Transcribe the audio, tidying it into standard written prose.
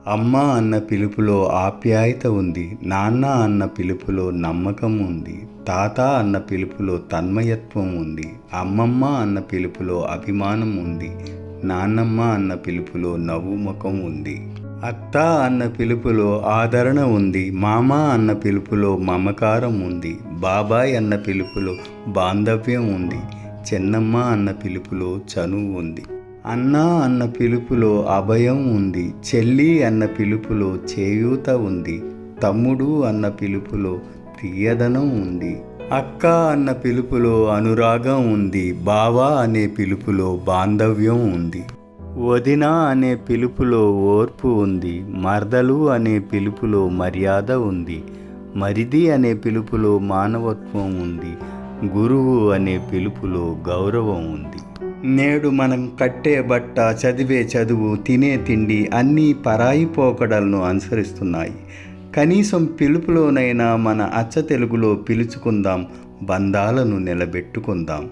అమ్మ అన్న పిలుపులో ఆప్యాయత ఉంది. నాన్న అన్న పిలుపులో నమ్మకం ఉంది. తాత అన్న పిలుపులో తన్మయత్వం ఉంది. అమ్మమ్మ అన్న పిలుపులో అభిమానం ఉంది. నాన్నమ్మ అన్న పిలుపులో నవ్వు ముఖం ఉంది. అత్త అన్న పిలుపులో ఆదరణ ఉంది. మామ అన్న పిలుపులో మమకారం ఉంది. బాబాయ్ అన్న పిలుపులో బాంధవ్యం ఉంది. చెన్నమ్మ అన్న పిలుపులో చనువు ఉంది. అన్న అన్న పిలుపులో అభయం ఉంది. చెల్లి అన్న పిలుపులో చేయూత ఉంది. తమ్ముడు అన్న పిలుపులో తీయదనం ఉంది. అక్క అన్న పిలుపులో అనురాగం ఉంది. బావ అనే పిలుపులో బాంధవ్యం ఉంది. వదిన అనే పిలుపులో ఓర్పు ఉంది. మరదలు అనే పిలుపులో మర్యాద ఉంది. మరిది అనే పిలుపులో మానవత్వం ఉంది. గురువు అనే పిలుపులో గౌరవం ఉంది. నేడు మనం కట్టే బట్ట, చదివే చదువు, తినే తిండి అన్నీ పరాయి పోకడలను అనుసరిస్తున్నాయి. కనీసం పిలుపులోనైనా మన అచ్చ తెలుగులో పిలుచుకుందాం, బంధాలను నిలబెట్టుకుందాం.